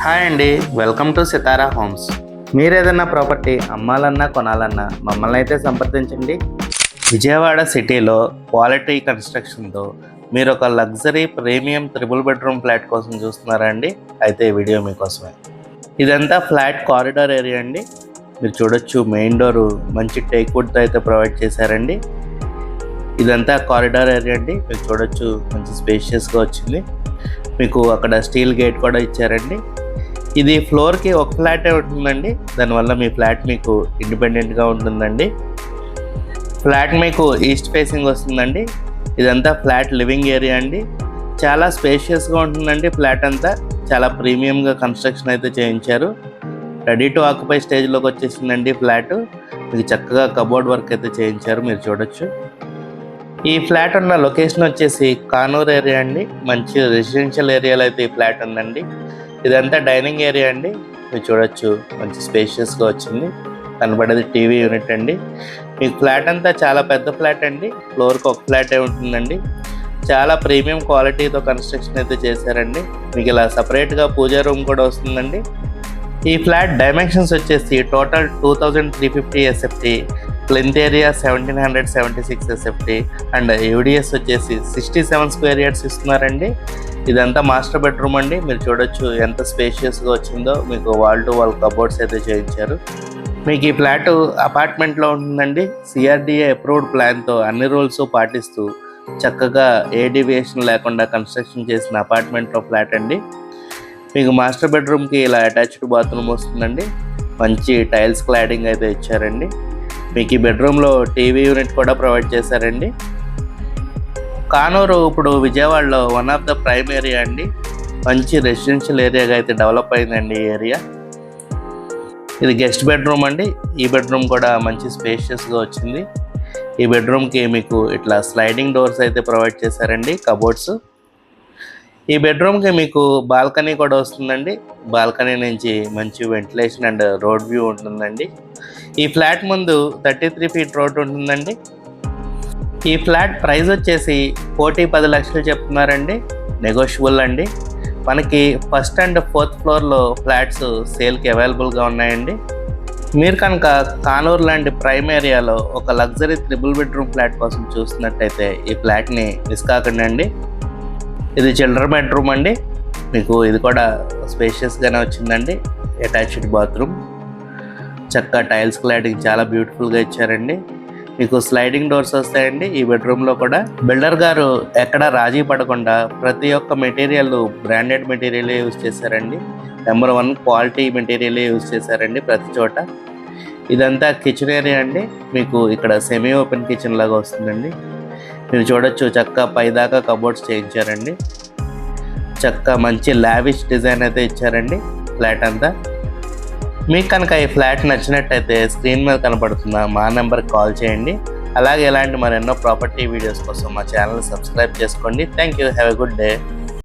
Hi అండి, welcome to Sitara homes. మీరు ఏదైనా ప్రాపర్టీ అమ్మాలన్నా కొనాలన్నా మమ్మల్ని అయితే సంప్రదించండి. విజయవాడ సిటీలో క్వాలిటీ కన్స్ట్రక్షన్తో మీరు ఒక luxury premium triple bedroom flat కోసం చూస్తున్నారా అండి? అయితే ఈ వీడియో మీకోసమే. ఇదంతా ఫ్లాట్ కారిడార్ ఏరియా అండి. మీరు చూడొచ్చు, మెయిన్ డోరు మంచి టేక్ వుడ్తో అయితే ప్రొవైడ్ చేశారండి. ఇదంతా కారిడార్ ఏరియా అండి. మీరు చూడొచ్చు, మంచి స్పేషియస్గా వచ్చింది. మీకు అక్కడ స్టీల్ గేట్ కూడా ఇచ్చారండి. ఇది ఫ్లోర్కి ఒక ఫ్లాటే ఉంటుందండి. దానివల్ల మీ ఫ్లాట్ మీకు ఇండిపెండెంట్గా ఉంటుందండి. ఫ్లాట్ మీకు ఈస్ట్ ఫేసింగ్ వస్తుందండి. ఇదంతా ఫ్లాట్ లివింగ్ ఏరియా అండి. చాలా స్పేషియస్గా ఉంటుందండి. ఫ్లాట్ అంతా చాలా ప్రీమియంగా కన్స్ట్రక్షన్ అయితే చేయించారు. రెడీ టు ఆక్యుపై స్టేజ్లోకి వచ్చేసిందండి ఫ్లాట్. మీకు చక్కగా కబోర్డ్ వర్క్ అయితే చేయించారు, మీరు చూడొచ్చు. ఈ ఫ్లాట్ ఉన్న లొకేషన్ వచ్చేసి కానూరు ఏరియా అండి. మంచి రెసిడెన్షియల్ ఏరియాలో అయితే ఈ ఫ్లాట్ ఉందండి. ఇదంతా డైనింగ్ ఏరియా అండి. మీరు చూడొచ్చు, మంచి స్పేషియస్గా వచ్చింది. కనబడేది టీవీ యూనిట్ అండి. మీ ఫ్లాట్ అంతా చాలా పెద్ద ఫ్లాట్ అండి. ఫ్లోర్కి ఒక ఫ్లాటే ఉంటుందండి. చాలా ప్రీమియం క్వాలిటీతో కన్స్ట్రక్షన్ అయితే చేశారండి. మీకు ఇలా సపరేట్గా పూజా రూమ్ కూడా వస్తుందండి. ఈ ఫ్లాట్ డైమెన్షన్స్ వచ్చేసి total 2350 SFT, plinth area 1776 SFT and UDS వచ్చేసి 67 స్క్వేర్ యార్డ్స్ ఇస్తున్నారండి. ఇదంతా మాస్టర్ బెడ్రూమ్ అండి. మీరు చూడొచ్చు ఎంత స్పేషియస్గా వచ్చిందో. మీకు వాల్ టు వాల్ కబోర్డ్స్ అయితే చేయించారు. మీకు ఈ ఫ్లాట్ అపార్ట్మెంట్లో ఉంటుందండి. సిఆర్డిఏ అప్రూవ్డ్ ప్లాన్తో అన్ని రూల్స్ పాటిస్తూ చక్కగా ఏ డీవియేషన్ లేకుండా కన్స్ట్రక్షన్ చేసిన అపార్ట్మెంట్లో ఫ్లాట్ అండి. మీకు మాస్టర్ బెడ్రూమ్కి ఇలా అటాచ్డ్ బాత్రూమ్ వస్తుందండి. మంచి టైల్స్ క్లాడింగ్ అయితే ఇచ్చారండి. మీకు ఈ బెడ్రూమ్లో టీవీ యూనిట్ కూడా ప్రొవైడ్ చేశారండి. కానూరు ఇప్పుడు విజయవాడలో one of the prime area అండి. మంచి రెసిడెన్షియల్ ఏరియాగా అయితే డెవలప్ అయిందండి ఈ ఏరియా. ఇది గెస్ట్ బెడ్రూమ్ అండి. ఈ బెడ్రూమ్ కూడా మంచి స్పేషియస్గా వచ్చింది. ఈ బెడ్రూమ్కి మీకు ఇట్లా స్లైడింగ్ డోర్స్ అయితే ప్రొవైడ్ చేశారండి, కబోర్డ్స్. ఈ బెడ్రూమ్కి మీకు బాల్కనీ కూడా వస్తుందండి. బాల్కనీ నుంచి మంచి వెంటిలేషన్ అండ్ రోడ్ వ్యూ ఉంటుందండి. ఈ ఫ్లాట్ ముందు 33 ఫీట్ రోడ్ ఉంటుందండి. ఈ ఫ్లాట్ ప్రైస్ వచ్చేసి 10 లక్షలు చెప్తున్నారండి. నెగోషియబుల్ అండి. మనకి ఫస్ట్ అండ్ ఫోర్త్ ఫ్లోర్లో ఫ్లాట్స్ సేల్కి అవైలబుల్గా ఉన్నాయండి. మీరు కనుక కానూరు లాంటి ప్రైమ్ ఏరియాలో ఒక లగ్జరీ త్రిబుల్ బెడ్రూమ్ ఫ్లాట్ కోసం చూస్తున్నట్టయితే ఈ ఫ్లాట్ని మిస్ కాకండి అండి. ఇది చిల్డ్రన్ బెడ్రూమ్ అండి. మీకు ఇది కూడా స్పేషియస్గానే వచ్చిందండి. అటాచ్డ్ బాత్రూమ్, చక్కగా టైల్స్ క్లాడింగ్ చాలా బ్యూటిఫుల్గా ఇచ్చారండి. మీకు స్లైడింగ్ డోర్స్ వస్తాయండి. ఈ బెడ్రూమ్లో కూడా బిల్డర్ గారు ఎక్కడ రాజీ పడకుండా ప్రతి ఒక్క మెటీరియల్ బ్రాండెడ్ మెటీరియలే యూజ్ చేశారండి. నెంబర్ 1 క్వాలిటీ మెటీరియలే యూజ్ చేశారండి ప్రతి చోట. ఇదంతా కిచెన్ ఏరియా అండి. మీకు ఇక్కడ సెమీ ఓపెన్ కిచెన్ లాగా వస్తుందండి. మీరు చూడొచ్చు, చక్కగా పైదాకా కబోర్డ్స్ చేయించారండి. చక్కగా మంచి లావిష్ డిజైన్ అయితే ఇచ్చారండి ఫ్లాట్ అంతా. మీకు కనుక ఈ ఫ్లాట్ నచ్చినట్టయితే స్క్రీన్ మీద కనపడుతున్న మా నెంబర్కి కాల్ చేయండి. అలాగే ఇలాంటి మరెన్నో ప్రాపర్టీ వీడియోస్ కోసం మా ఛానల్ సబ్స్క్రైబ్ చేసుకోండి. Thank you. Have a good day.